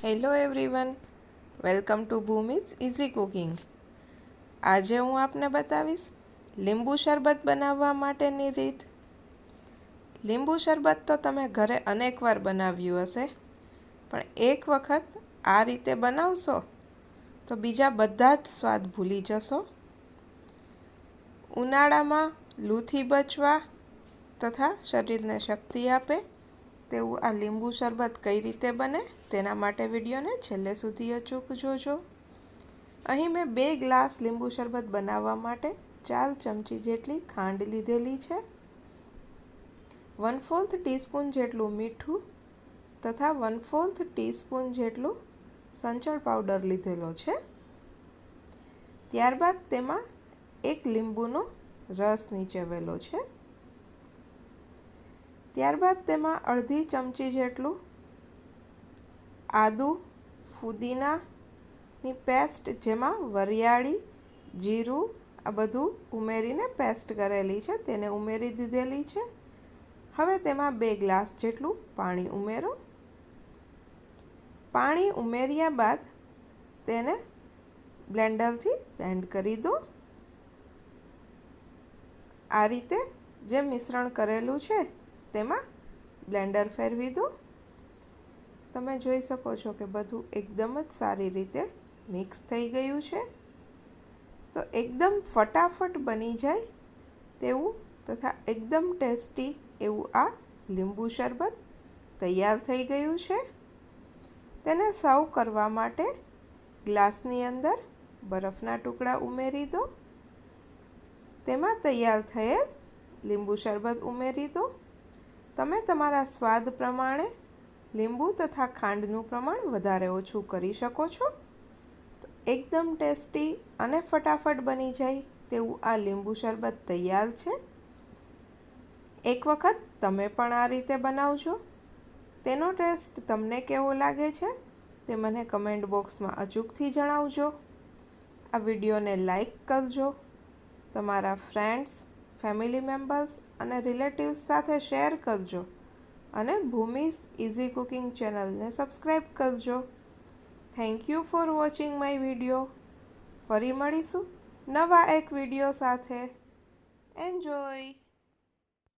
Hello everyone, welcome to Bhumi's easy cooking. આજે હું આપને બતાવીશ લીંબુ શરબત બનાવવા માટેની રીત। લીંબુ શરબત તો તમે ઘરે અનેકવાર બનાવ્યું હશે, પણ એક વખત આ રીતે બનાવશો તો બીજા બધા જ સ્વાદ ભૂલી જશો। ઉનાળામાં લૂથી બચવા તથા શરીરને શક્તિ આપે તેવું આ લીંબુ શરબત કઈ રીતે બને તેના માટે વિડીયોને છેલ્લે સુધી અચૂક જોજો। અહીં મેં 2 ગ્લાસ લીંબુ શરબત બનાવવા માટે 4 ચમચી જેટલી ખાંડ લીધેલી છે, 1/4 ટીસ્પૂન જેટલું મીઠું તથા 1/4 ટીસ્પૂન જેટલું સંચળ પાવડર લીધેલો છે। ત્યારબાદ તેમાં 1 લીંબુનો રસ નીચેવેલો છે। ત્યારબાદ તેમાં અડધી ચમચી જેટલું આદુ ફુદીનાની પેસ્ટ, જેમાં વરિયાળી જીરું આ બધું ઉમેરીને પેસ્ટ કરેલી છે તેને ઉમેરી દીધેલી છે। હવે તેમાં 2 ગ્લાસ જેટલું પાણી ઉમેરો। પાણી ઉમેર્યા બાદ તેને બ્લેન્ડરથી બ્લેન્ડ કરી દો। આ રીતે જે મિશ્રણ કરેલું છે તેમાં બ્લેન્ડર ફેરવી દો। તમે જોઈ શકો છો કે બધું એકદમ જ સારી રીતે મિક્સ થઈ ગયું છે। તો એકદમ ફટાફટ બની જાય તેવું તથા એકદમ ટેસ્ટી એવું આ લીંબુ શરબત તૈયાર થઈ ગયું છે। તેને સર્વ કરવા માટે ગ્લાસની અંદર બરફના ટુકડા ઉમેરી દો। તેમાં તૈયાર થયેલ લીંબુ શરબત ઉમેરી દો। તમે તમારા સ્વાદ પ્રમાણે લીંબુ તથા ખાંડનું પ્રમાણ વધારે ઓછું કરી શકો છો। તો એકદમ ટેસ્ટી અને ફટાફટ બની જાય તેવું આ લીંબુ શરબત તૈયાર છે। એક વખત તમે પણ આ રીતે બનાવજો। તેનો ટેસ્ટ તમને કેવો લાગે છે તે મને કમેન્ટ બોક્સમાં અચૂકથી જણાવજો। આ વિડીયોને લાઈક કરજો, તમારા ફ્રેન્ડ્સ, ફેમિલી મેમ્બર્સ અને રિલેટિવ્સ સાથે શેર કરજો અને ભૂમિઝ ઇઝી કુકિંગ ચેનલને સબસ્ક્રાઈબ કરજો। Thank you for watching my video. ફરી મળીશું નવા એક વિડીયો સાથે। એન્જોય।